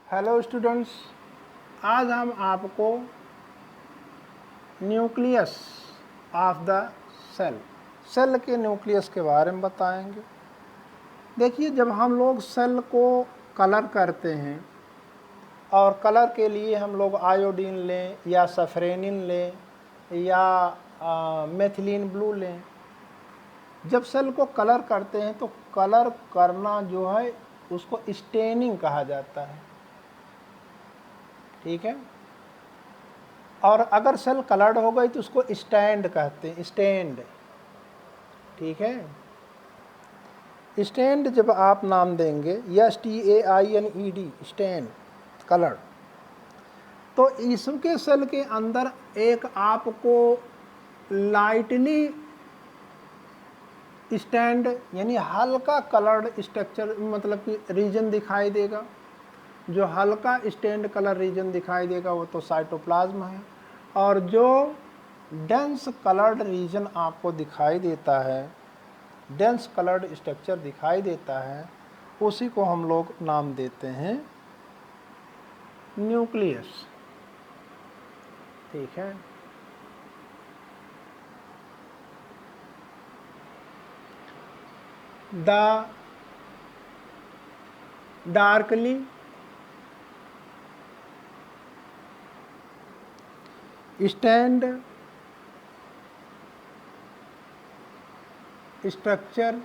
Hello students, आज हम आपको न्यूक्लियस ऑफ द सेल के न्यूक्लियस के बारे में बताएंगे। देखिए, जब हम लोग सेल को कलर करते हैं और कलर के लिए हम लोग आयोडीन लें या सफरेनिन लें या मेथिलीन ब्लू लें, जब सेल को कलर करते हैं तो कलर करना जो है उसको स्टेनिंग कहा जाता है। ठीक है। और अगर सेल कलर्ड हो गई तो उसको स्टैंड कहते हैं, स्टैंड। ठीक है। स्टैंड जब आप नाम देंगे STAINED, स्टैंड, कलर, तो इसके सेल के अंदर एक आपको लाइटली स्टैंड यानी हल्का कलर्ड स्ट्रक्चर मतलब कि रीजन दिखाई देगा। जो हल्का स्टैंड कलर रीजन दिखाई देगा वो तो साइटोप्लाज्म है, और जो डेंस कलर्ड रीजन आपको दिखाई देता है, डेंस कलर्ड स्ट्रक्चर दिखाई देता है, उसी को हम लोग नाम देते हैं न्यूक्लियस। ठीक है। The darkly stand structure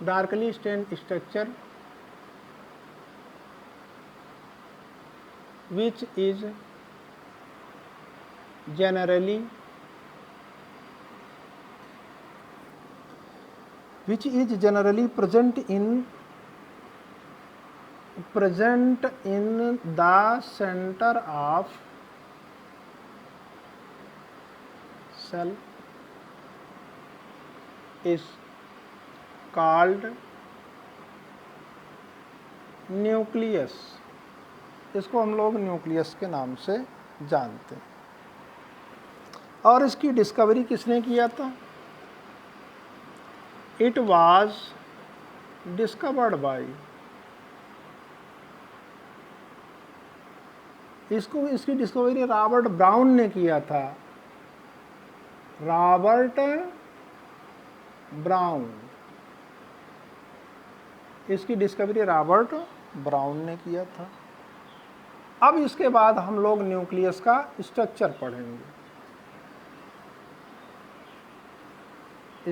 darkly stained structure which is generally present in the center of cell is called nucleus. इसको हम लोग न्यूक्लियस के नाम से जानते हैं। और इसकी डिस्कवरी किसने किया था? इट वाज डिस्कवर्ड बाय, इसकी डिस्कवरी रॉबर्ट ब्राउन ने किया था। रॉबर्ट ब्राउन, इसकी डिस्कवरी रॉबर्ट ब्राउन ने किया था। अब इसके बाद हम लोग न्यूक्लियस का स्ट्रक्चर पढ़ेंगे।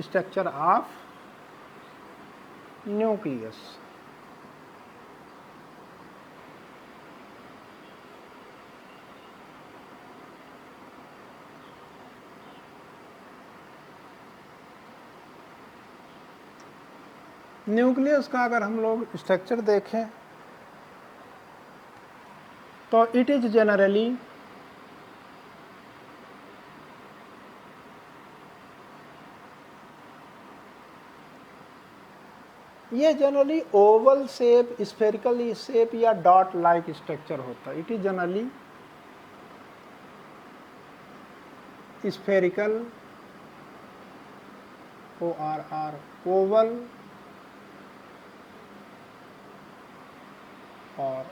Structure of nucleus. न्यूक्लियस का अगर हम लोग स्ट्रक्चर देखें तो इट इज जनरली ये generally Oval shape, spherical shape या डॉट लाइक स्ट्रक्चर होता है। It is generally spherical, ORR, Oval और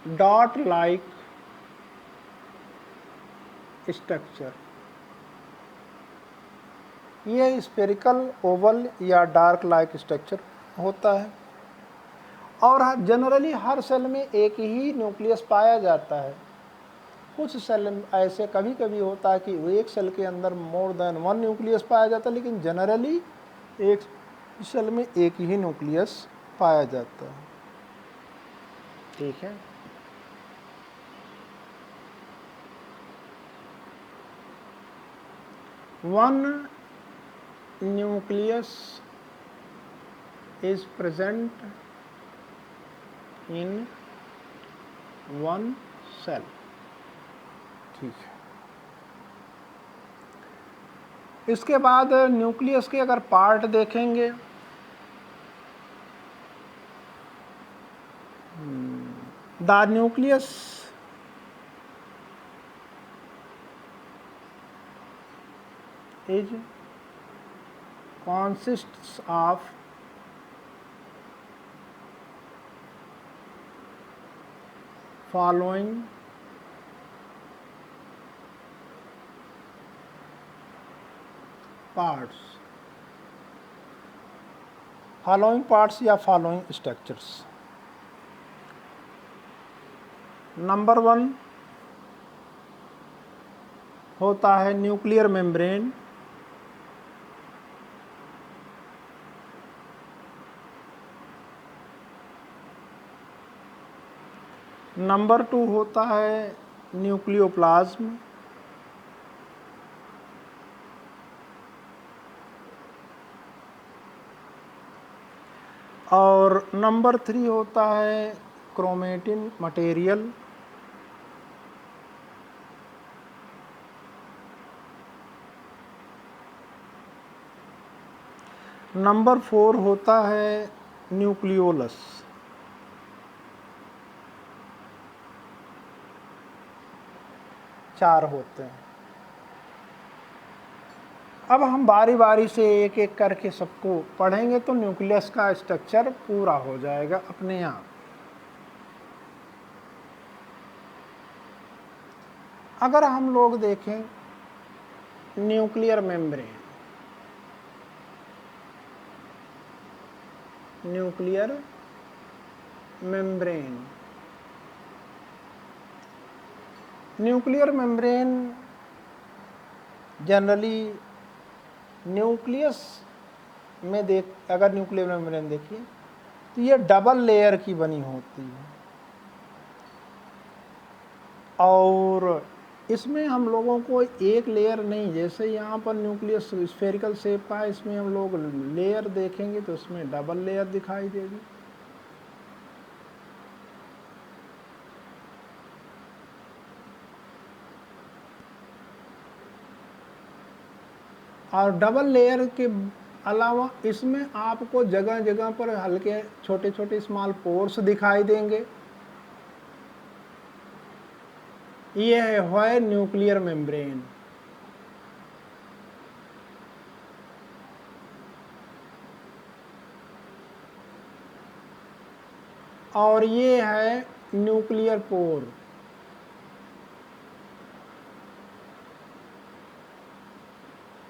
डॉट लाइक स्ट्रक्चर। ये स्फेरिकल, ओवल या डार्क लाइक स्ट्रक्चर होता है। और जनरली हर सेल में एक ही न्यूक्लियस पाया जाता है। कुछ सेल ऐसे कभी कभी होता है कि एक सेल के अंदर मोर देन वन न्यूक्लियस पाया जाता है, लेकिन जनरली एक सेल में एक ही न्यूक्लियस पाया जाता है। ठीक है। One nucleus is present in one cell। ठीक है। इसके बाद न्यूक्लियस के अगर पार्ट देखेंगे, the nucleus is consists of following parts, या फॉलोइंग स्ट्रक्चर्स। नंबर 1 होता है न्यूक्लियर मेम्ब्रेन, नंबर 2 होता है न्यूक्लियोप्लाज्म, और नंबर 3 होता है क्रोमेटिन मटेरियल, नंबर 4 होता है न्यूक्लियोलस। चार होते हैं। अब हम बारी बारी से एक एक करके सबको पढ़ेंगे तो न्यूक्लियस का स्ट्रक्चर पूरा हो जाएगा अपने आप। अगर हम लोग देखें nuclear membrane, nuclear membrane, nuclear membrane generally nucleus में अगर न्यूक्लियर मेम्ब्रेन देखिए तो ये डबल लेयर की बनी होती है, और इसमें हम लोगों को एक लेयर नहीं, जैसे यहाँ पर न्यूक्लियस स्फेरिकल शेप का है, इसमें हम लोग लेयर देखेंगे तो इसमें डबल लेयर दिखाई देगी। और डबल लेयर के अलावा इसमें आपको जगह जगह पर हल्के छोटे छोटे स्मॉल पोर्स दिखाई देंगे। ये है न्यूक्लियर मेम्ब्रेन। और ये है न्यूक्लियर पोर।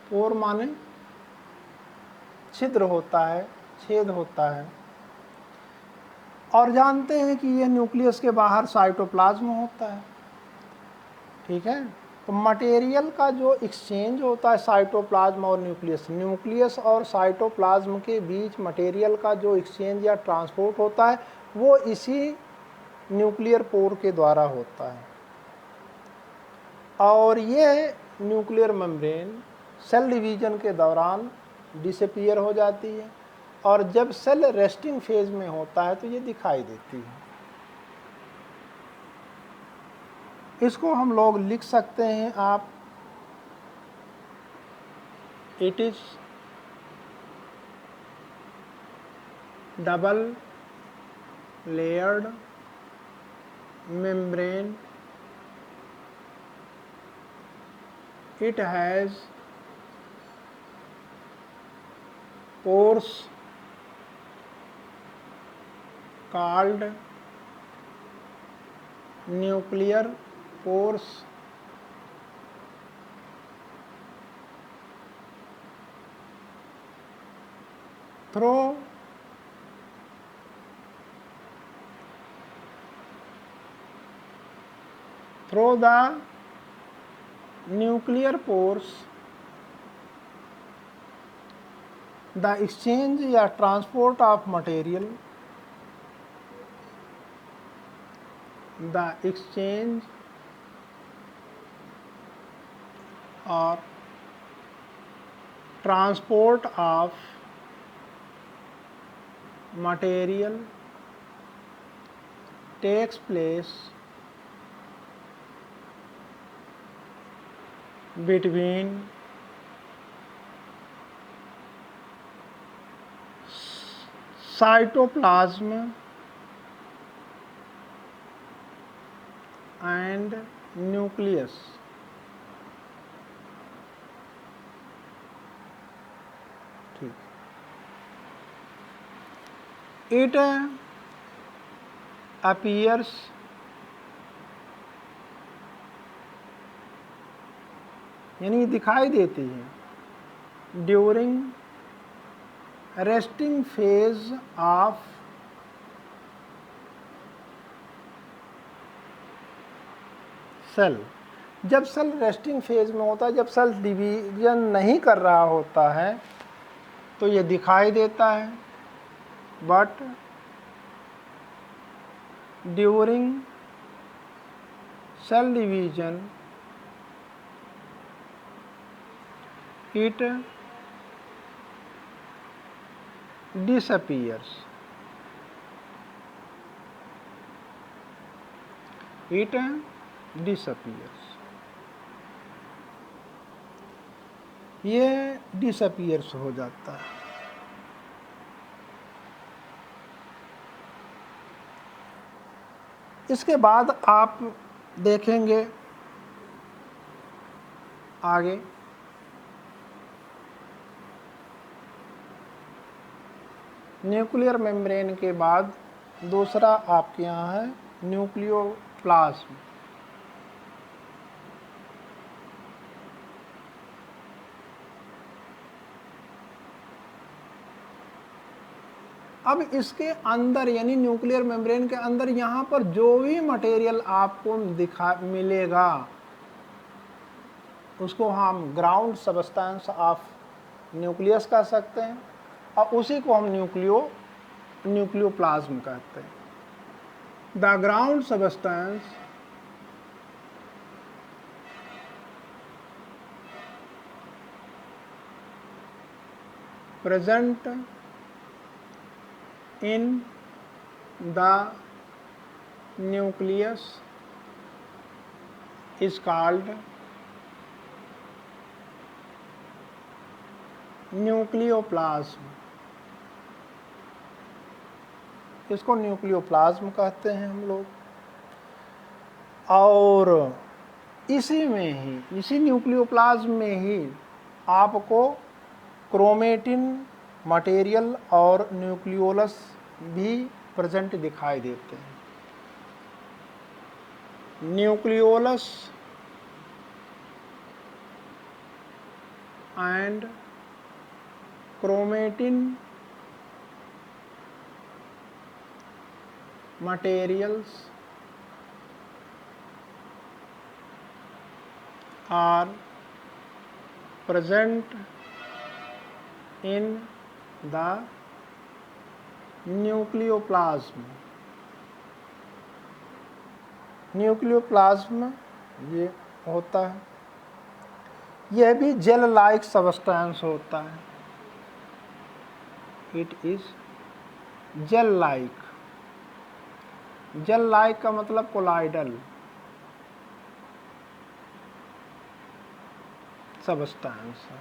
पोर माने छिद्र होता है, छेद होता है। और जानते हैं कि ये न्यूक्लियस के बाहर साइटोप्लाज्म होता है, ठीक है। तो मटेरियल का जो एक्सचेंज होता है साइटोप्लाज्म और न्यूक्लियस, न्यूक्लियस और साइटोप्लाज्म के बीच मटेरियल का जो एक्सचेंज या ट्रांसपोर्ट होता है वो इसी न्यूक्लियर पोर के द्वारा होता है। और ये न्यूक्लियर मेम्ब्रेन सेल डिवीजन के दौरान डिसअपीयर हो जाती है, और जब सेल रेस्टिंग फेज में होता है तो ये दिखाई देती है। इसको हम लोग लिख सकते हैं आप, it is double layered membrane, it has pores called nuclear pores, through the nuclear pores the exchange या transport of material, the exchange or transport of material takes place between cytoplasm and nucleus। ठीक। It appears यानी दिखाई देती है during resting phase of cell. जब cell resting phase में होता है, जब सेल डिवीजन नहीं कर रहा होता है तो ये दिखाई देता है, but during cell division it disappears. It disappears. ये disappears हो जाता है। इसके बाद आप देखेंगे आगे न्यूक्लियर मेम्ब्रेन के बाद दूसरा आपके यहाँ है न्यूक्लियोप्लाज्म। अब इसके अंदर यानी न्यूक्लियर मेम्ब्रेन के अंदर यहाँ पर जो भी मटेरियल आपको मिलेगा उसको हम ग्राउंड सबस्टेंस ऑफ न्यूक्लियस कह सकते हैं, और उसी को हम न्यूक्लियोप्लाज्म कहते हैं। The ground substance present in the nucleus is called nucleoplasm. इसको न्यूक्लियोप्लाज्म कहते हैं हम लोग। और इसी न्यूक्लियोप्लाज्म में ही आपको क्रोमेटिन मटेरियल और न्यूक्लियोलस भी प्रेजेंट दिखाई देते हैं। Nucleolus and chromatin materials are present in the nucleoplasm. Nucleoplasm ये होता है, यह भी जेल लाइक सब्सटेंस होता है। It is gel like. Gel like का मतलब कोलाइडल सब्सटेंस है।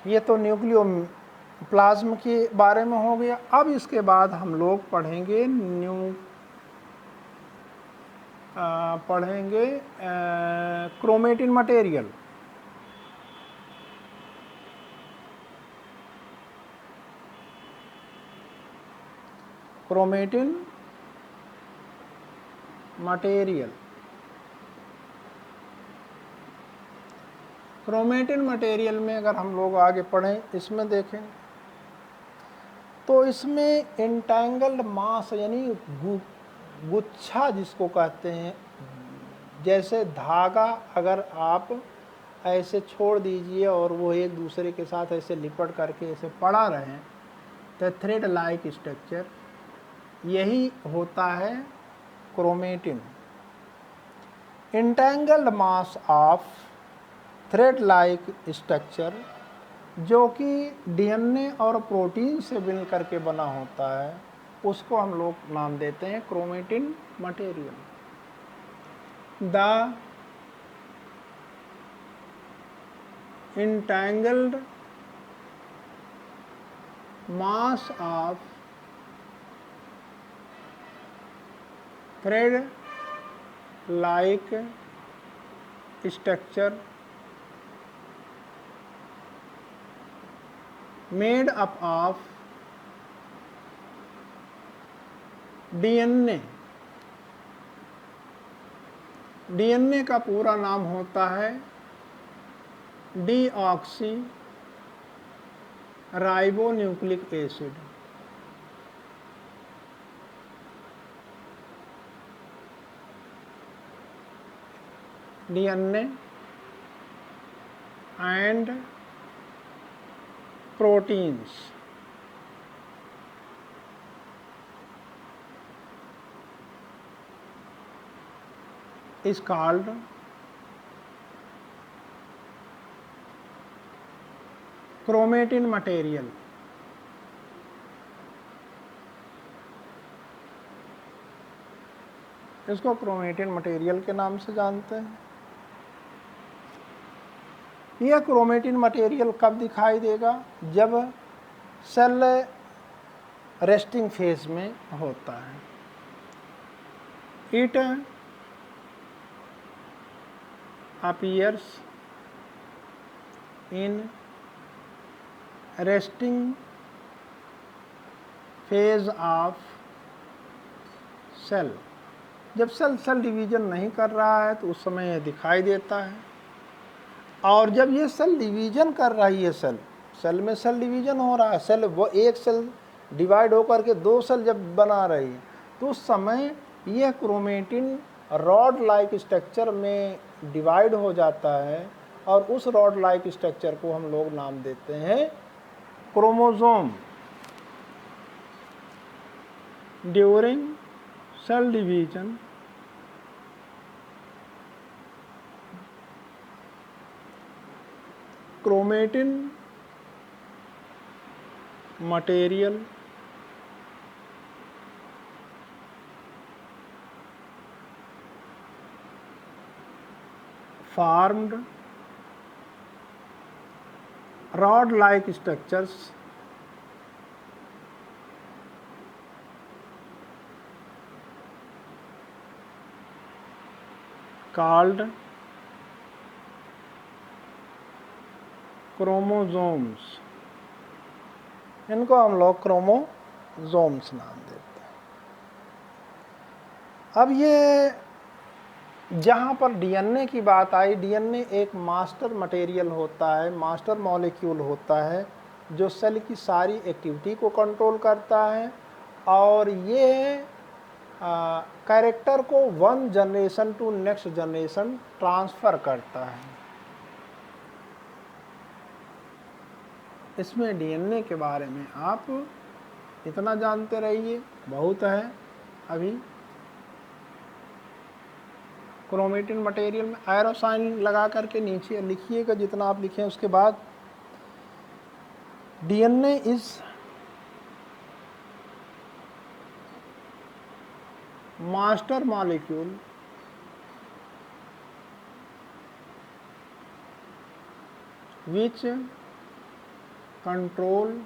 ये तो न्यूक्लियोप्लाज्म के बारे में हो गया। अब इसके बाद हम लोग पढ़ेंगे chromatin material. Chromatin material. Chromatin material में अगर हम लोग आगे पढ़ें, इसमें देखें तो इसमें इंटैंगल्ड मास यानी गुच्छा जिसको कहते हैं, जैसे धागा अगर आप ऐसे छोड़ दीजिए और वो एक दूसरे के साथ ऐसे लिपट करके ऐसे पड़ा रहें तो थ्रेड लाइक स्ट्रक्चर, यही होता है chromatin. Entangled mass of thread like structure जो कि डीएनए और प्रोटीन से मिल करके बना होता है, उसको हम लोग नाम देते हैं chromatin material. The entangled mass of thread like structure made up of DNA. DNA का पूरा नाम होता है deoxy ribonucleic acid. DNA and proteins is called chromatin material। इसको क्रोमेटिन मटेरियल के नाम से जानते हैं। यह क्रोमेटिन मटेरियल कब दिखाई देगा? जब सेल रेस्टिंग फेज में होता है। It appears in resting phase of cell। जब सेल डिवीजन नहीं कर रहा है तो उस समय यह दिखाई देता है, और जब ये सेल डिवीजन कर रही है, सेल में सेल डिवीजन हो रहा है, सेल वो एक सेल डिवाइड होकर के दो सेल जब बना रही है, तो उस समय यह क्रोमेटिन रॉड लाइक स्ट्रक्चर में डिवाइड हो जाता है, और उस रॉड लाइक स्ट्रक्चर को हम लोग नाम देते हैं chromosome. During cell division chromatin material formed rod-like structures called chromosomes। इनको हम लोग क्रोमोसोम्स नाम देते हैं। अब ये जहाँ पर डीएनए की बात आई, डीएनए एक मास्टर मटेरियल होता है, मास्टर मॉलिक्यूल होता है, जो सेल की सारी एक्टिविटी को कंट्रोल करता है, और ये कैरेक्टर को one generation to next generation transfer करता है। इसमें डीएनए के बारे में आप इतना जानते रहिए, बहुत है। अभी क्रोमेटिन मटेरियल में एरो साइन लगा करके नीचे लिखिएगा, जितना आप लिखें उसके बाद। DNA is master molecule which controls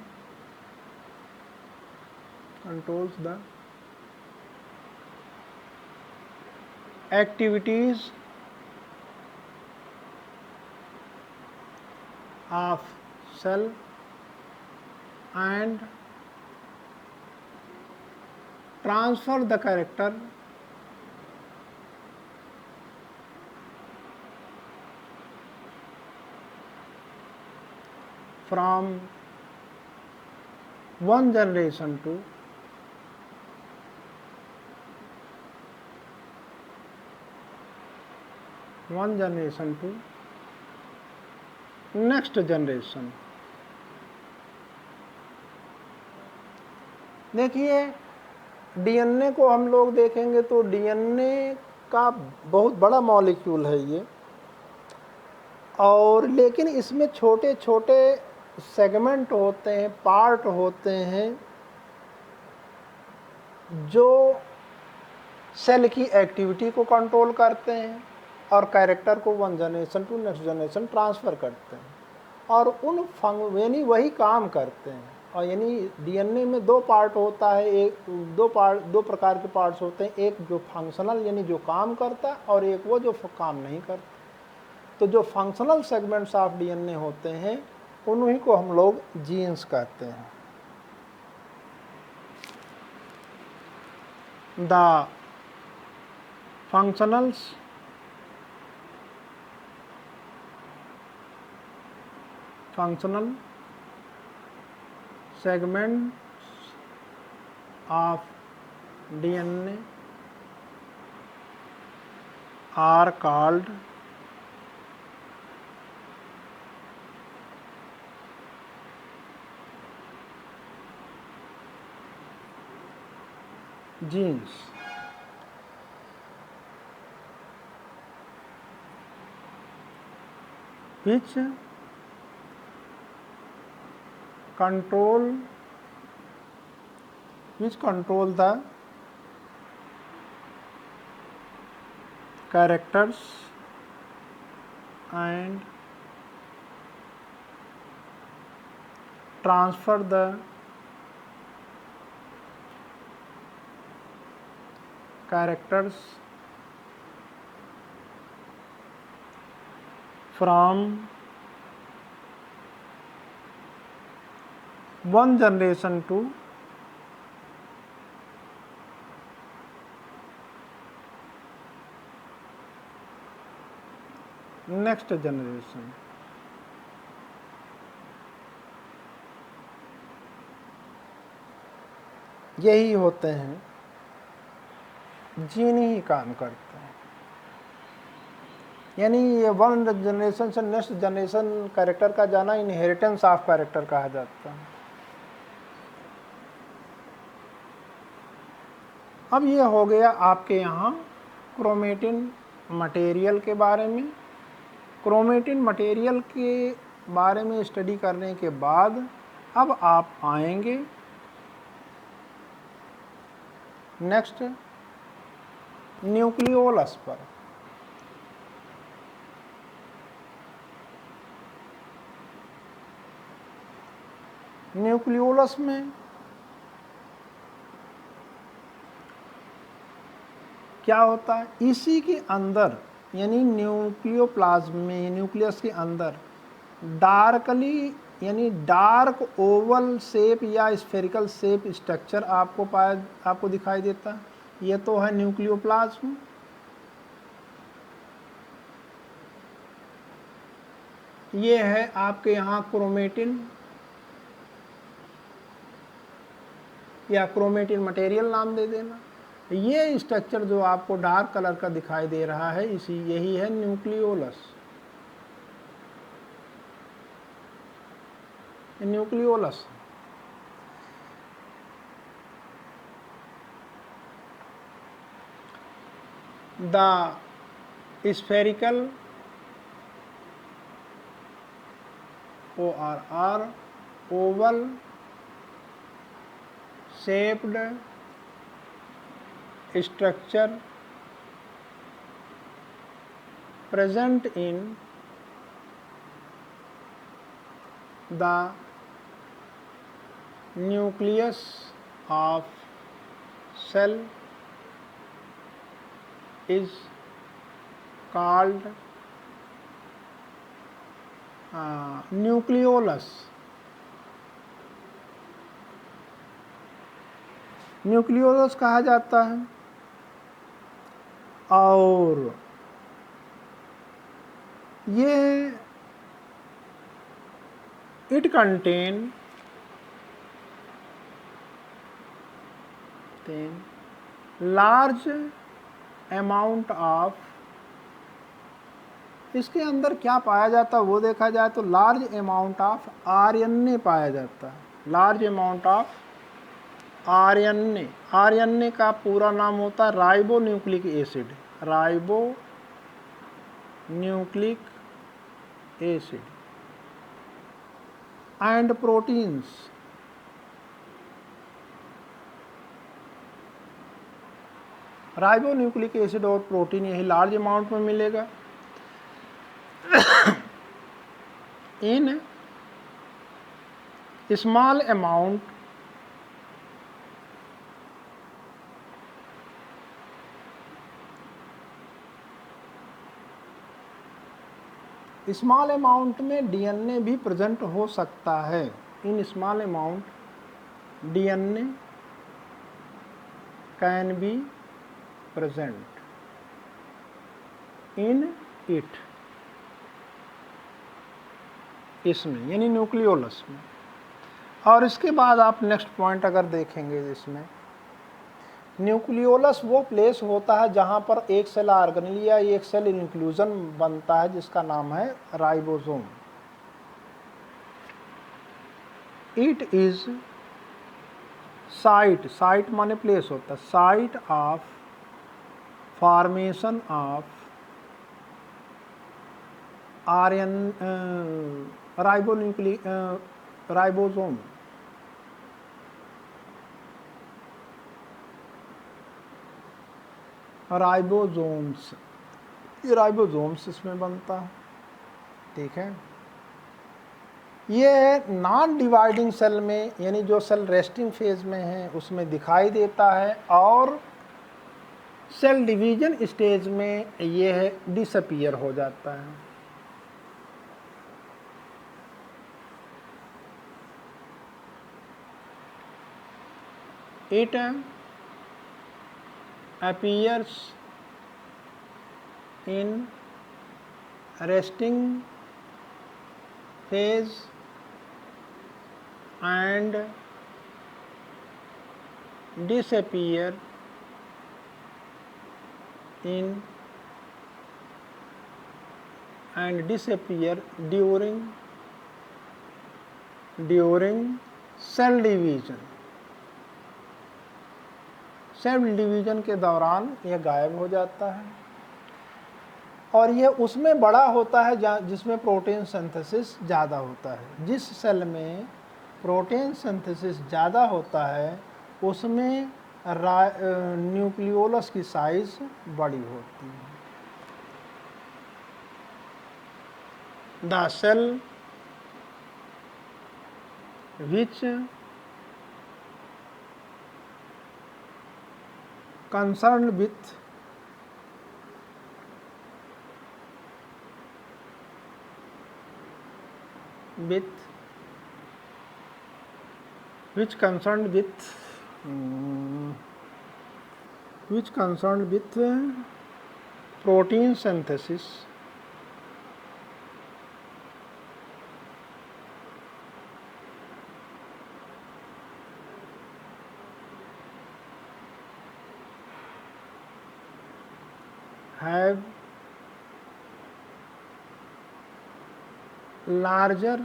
the activities of cell and transfer the character from one generation to next generation। देखिए, डीएनए को हम लोग देखेंगे तो डीएनए का बहुत बड़ा मॉलिक्यूल है ये, और लेकिन इसमें छोटे छोटे सेगमेंट होते हैं, पार्ट होते हैं, जो सेल की एक्टिविटी को कंट्रोल करते हैं और कैरेक्टर को one generation to next generation transfer करते हैं, और उन यानी वही काम करते हैं। और यानी डीएनए में दो पार्ट होता है, दो प्रकार के पार्ट्स होते हैं, एक जो फंक्शनल यानी जो काम करता है, और एक वो जो काम नहीं करता। तो जो फंक्शनल सेगमेंट्स ऑफ डीएनए होते हैं उन्हीं को हम लोग जीन्स कहते हैं। The functionals functional segments of DNA are called genes. Which control the characters and transfer the characters from one generation to next generation. यही होते हैं, जीन ही काम करते हैं। यानी ये वन जनरेशन से नेक्स्ट जनरेशन कैरेक्टर का जाना इनहेरिटेंस ऑफ कैरेक्टर कहा जाता है। अब ये हो गया आपके यहाँ क्रोमेटिन मटेरियल के बारे में। क्रोमेटिन मटेरियल के बारे में स्टडी करने के बाद अब आप आएंगे नेक्स्ट न्यूक्लियोलस पर। न्यूक्लियोलस में क्या होता है, इसी के अंदर यानी न्यूक्लियोप्लाज्म में, न्यूक्लियस के अंदर डार्कली यानी डार्क ओवल शेप या स्फेरिकल शेप स्ट्रक्चर आपको दिखाई देता है। ये तो है न्यूक्लियोप्लाज्म। ये है आपके यहाँ क्रोमेटिन या क्रोमेटिन मटेरियल नाम दे देना। ये स्ट्रक्चर जो आपको डार्क कलर का दिखाई दे रहा है यही है nucleolus. Nucleolus the spherical OR oval shaped structure present in the nucleus of cell is called nucleolus. Nucleolus कहा जाता है। और ये it contain large amount of, इसके अंदर क्या पाया जाता है वो देखा जाए तो लार्ज अमाउंट ऑफ RNA पाया जाता है। Large amount of RNA। RNA का पूरा नाम होता है ribo nucleic acid. Ribo nucleic acid and proteins. Ribo nucleic acid और प्रोटीन यही लार्ज अमाउंट में मिलेगा। In small amount small amount में डीएनए भी प्रेजेंट हो सकता है। In small amount DNA can be present in it, इसमें यानी न्यूक्लियोलस में। और इसके बाद आप नेक्स्ट पॉइंट अगर देखेंगे, इसमें न्यूक्लियोलस वो प्लेस होता है जहां पर एक सेल ऑर्गेनेल या एक सेल इंक्लूजन बनता है जिसका नाम है ribosome. It is site, site माने प्लेस होता है, site of formation of ribosome. Ribosomes, ये राइबोसोम्स इसमें बनता है, ठीक है। ये नॉन डिवाइडिंग सेल में यानी जो सेल रेस्टिंग फेज में है उसमें दिखाई देता है, और सेल डिवीजन स्टेज में ये है डिसअपीयर हो जाता है। It appears in resting phase and disappear during cell division। Cell division के दौरान यह गायब हो जाता है, और यह उसमें बड़ा होता है जिसमें प्रोटीन सिंथेसिस ज़्यादा होता है। जिस सेल में प्रोटीन सिंथेसिस ज़्यादा होता है उसमें न्यूक्लियोलस की साइज बड़ी होती है। The cell which concerned with which concerned with protein synthesis have larger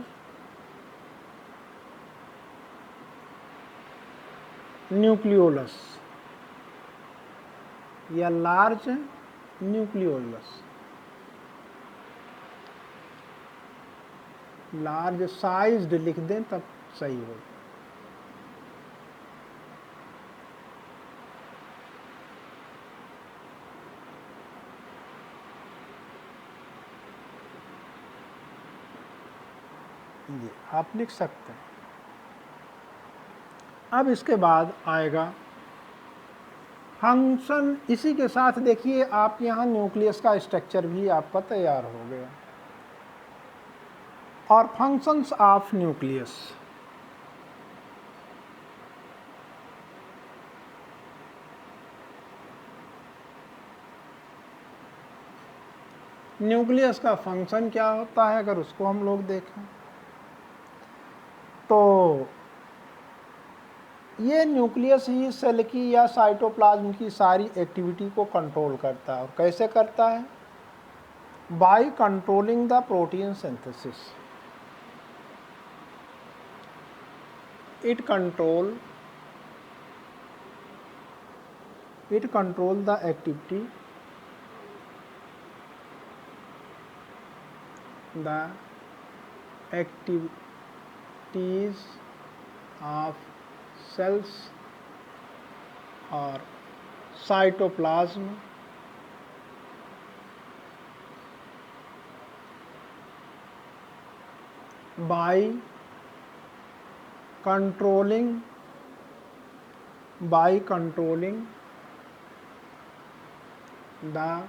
nucleolus या लार्ज न्यूक्लियोलस, लार्ज साइज्ड लिख दें तब सही होगा। जी आप लिख सकते हैं। अब इसके बाद आएगा फंक्शन। इसी के साथ देखिए आप यहाँ न्यूक्लियस का स्ट्रक्चर भी आपका तैयार हो गया। और फंक्शंस ऑफ न्यूक्लियस, न्यूक्लियस का फंक्शन क्या होता है अगर उसको हम लोग देखें तो ये न्यूक्लियस ही सेल की या साइटोप्लाज्म की सारी एक्टिविटी को कंट्रोल करता है। और कैसे करता है? By controlling the protein synthesis. It control the activity activities of cells or cytoplasm by controlling the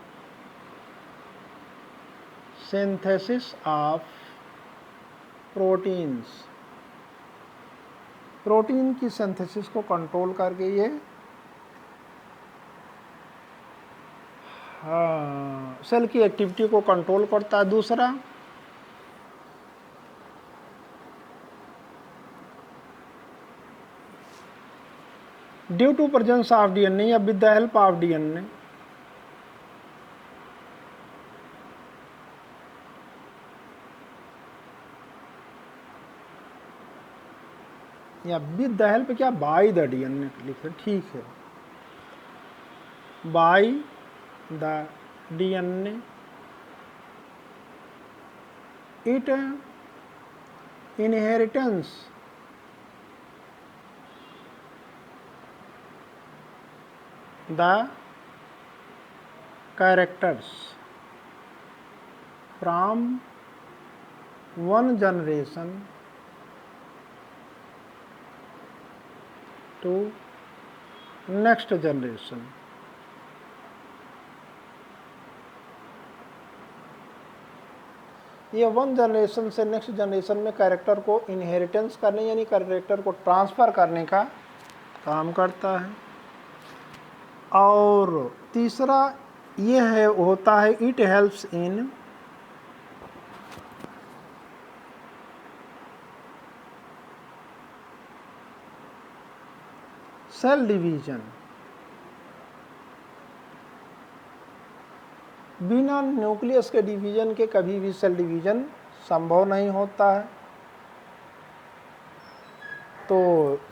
synthesis of proteins, protein की सिंथेसिस को कंट्रोल करके ये सेल की एक्टिविटी को कंट्रोल करता है। दूसरा, due to presence of DNA या with the help of DNA, या विद द हेल्प क्या, बाय द डीएनए लिखे, ठीक है, by the DNA it inheritance the characters from one generation to next generation। ये वन जनरेशन से next generation में character को इनहेरिटेंस करने यानी कैरेक्टर को ट्रांसफ़र करने का काम करता है। और तीसरा ये है, होता है it helps in cell division. बिना न्यूक्लियस के डिवीजन के कभी भी सेल डिवीजन संभव नहीं होता है। तो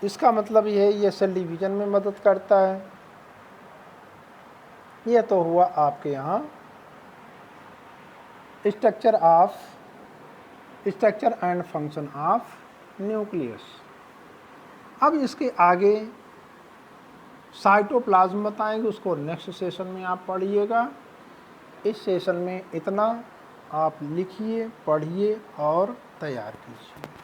इसका मतलब ये है, ये सेल डिवीजन में मदद करता है। ये तो हुआ आपके यहाँ structure and function of nucleus. अब इसके आगे साइटोप्लाज्म बताएंगे, उसको नेक्स्ट सेशन में आप पढ़िएगा। इस सेशन में इतना आप लिखिए, पढ़िए और तैयार कीजिए।